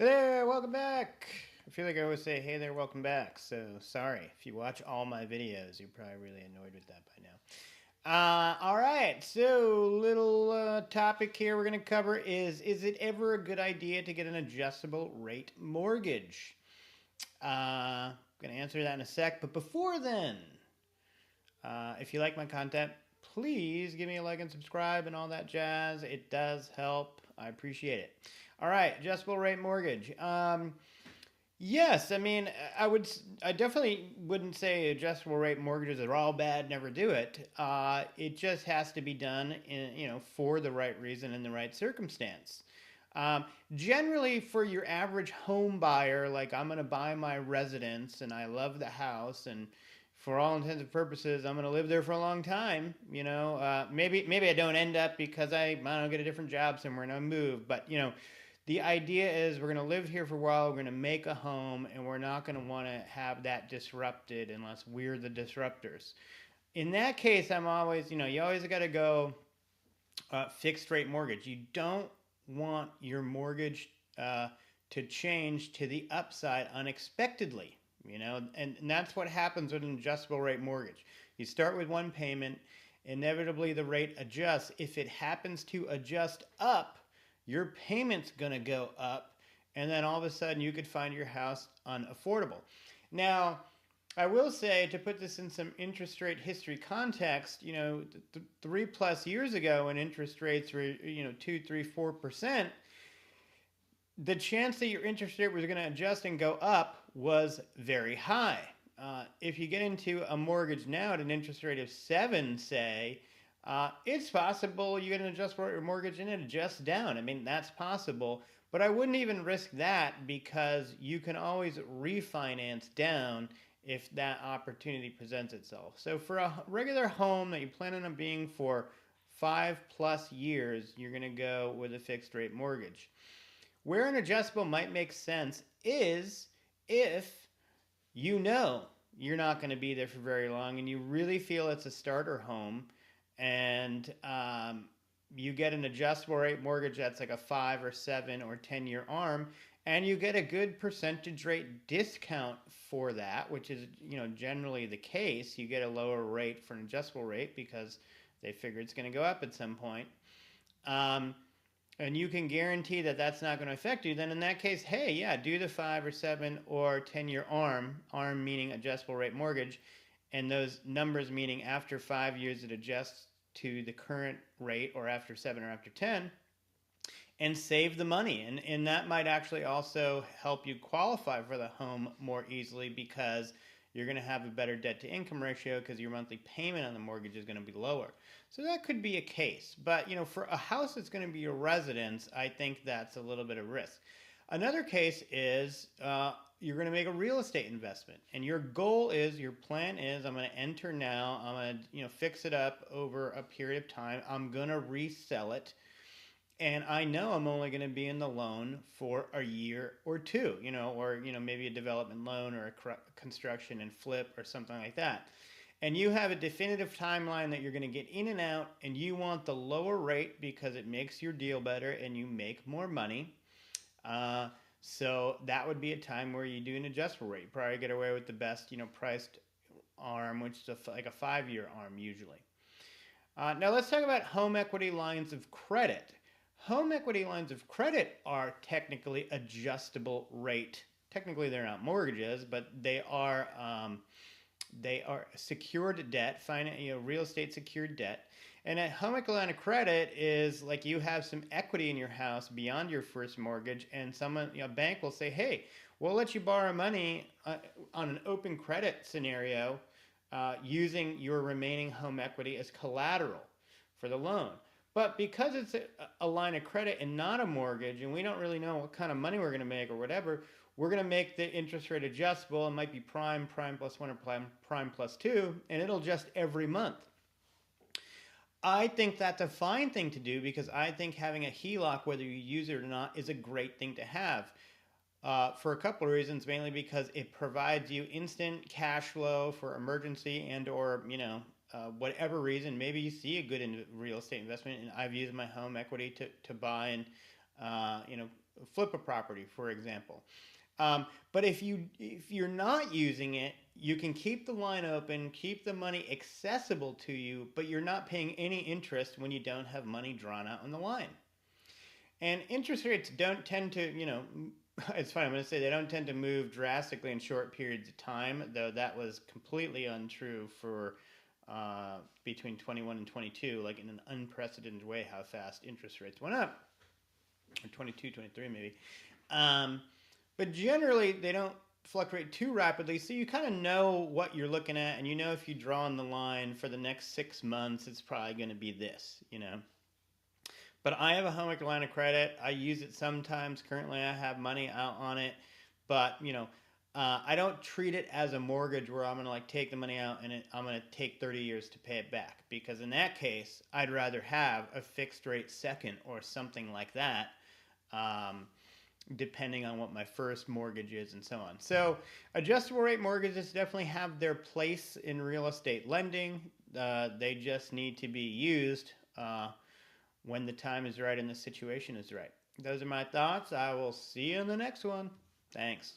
Hey there, welcome back. I feel like I always say, hey there, welcome back. So sorry. If you watch all my videos, you're probably really annoyed with that by now. All right, so little topic here we're going to cover is it ever a good idea to get an adjustable rate mortgage? I'm going to answer that in a sec, but before then, if you like my content, please give me a like and subscribe and all that jazz. It does help. I appreciate it. All right, adjustable rate mortgage. Yes, I mean, I definitely wouldn't say adjustable rate mortgages are all bad, never do it. It just has to be done for the right reason and the right circumstance. Um, Generally, for your average home buyer, like I'm going to buy my residence and I love the house, and for all intents and purposes, I'm going to live there for a long time. Maybe I don't end up because I don't get a different job somewhere and I move, but the idea is we're going to live here for a while, we're going to make a home, and we're not going to want to have that disrupted unless we're the disruptors. In that case, I'm always, you always got to go fixed rate mortgage. You don't want your mortgage to change to the upside unexpectedly, and that's what happens with an adjustable rate mortgage. You start with one payment, inevitably the rate adjusts. If it happens to adjust up, your payment's going to go up, and then all of a sudden you could find your house unaffordable. Now, I will say, to put this in some interest rate history context, 3+ years ago when interest rates were, 2, 3, 4%, the chance that your interest rate was going to adjust and go up was very high. If you get into a mortgage now at an interest rate of 7, say, it's possible you get an adjustable mortgage and it adjusts down. I mean, that's possible, but I wouldn't even risk that because you can always refinance down if that opportunity presents itself. So for a regular home that you plan on being for 5+ years, you're going to go with a fixed rate mortgage. Where an adjustable might make sense is if you know you're not going to be there for very long and you really feel it's a starter home, and you get an adjustable rate mortgage that's like a 5 or 7 or 10-year arm, and you get a good percentage rate discount for that, which is generally the case. You get a lower rate for an adjustable rate because they figure it's going to go up at some point. And you can guarantee that that's not going to affect you, then in that case, hey, yeah, do the 5 or 7 or 10-year arm meaning adjustable rate mortgage, and those numbers meaning after 5 years it adjusts to the current rate, or after 7 or after 10, and save the money. And that might actually also help you qualify for the home more easily because you're going to have a better debt to income ratio because your monthly payment on the mortgage is going to be lower. So that could be a case. But for a house that's going to be your residence, I think that's a little bit of risk. Another case is you're going to make a real estate investment, and your plan is, I'm going to enter now, I'm going to fix it up over a period of time, I'm going to resell it, and I know I'm only going to be in the loan for a year or two, or maybe a development loan or a construction and flip or something like that. And you have a definitive timeline that you're going to get in and out, and you want the lower rate because it makes your deal better and you make more money. So that would be a time where you do an adjustable rate. You probably get away with the best, priced arm, which is like a 5-year arm usually. Now let's talk about home equity lines of credit. Home equity lines of credit are technically adjustable rate. Technically, they're not mortgages, but they are secured debt, real estate secured debt. And a home equity line of credit is like you have some equity in your house beyond your first mortgage, and a bank will say, hey, we'll let you borrow money on an open credit scenario using your remaining home equity as collateral for the loan. But because it's a line of credit and not a mortgage, and we don't really know what kind of money we're going to make or whatever, we're going to make the interest rate adjustable. It might be prime plus 1, or prime plus 2, and it'll adjust every month. I think that's a fine thing to do because I think having a HELOC, whether you use it or not, is a great thing to have. For a couple of reasons, mainly because it provides you instant cash flow for emergency and or whatever reason. Maybe you see a good real estate investment, and I've used my home equity to buy and flip a property, for example. But if you're not using it, you can keep the line open, keep the money accessible to you, but you're not paying any interest when you don't have money drawn out on the line. And interest rates don't tend to, it's funny, I'm going to say they don't tend to move drastically in short periods of time, though that was completely untrue for between 21 and 22, like in an unprecedented way, how fast interest rates went up, or 22, 23 maybe. But generally, they don't fluctuate too rapidly, so you kind of know what you're looking at, and you know if you draw on the line for the next 6 months, it's probably going to be this, But I have a home equity line of credit. I use it sometimes. Currently, I have money out on it, but I don't treat it as a mortgage where I'm gonna like take the money out and I'm gonna take 30 years to pay it back. Because in that case, I'd rather have a fixed rate second or something like that, depending on what my first mortgage is and so on. So adjustable rate mortgages definitely have their place in real estate lending. They just need to be used when the time is right and the situation is right. Those are my thoughts. I will see you in the next one. Thanks.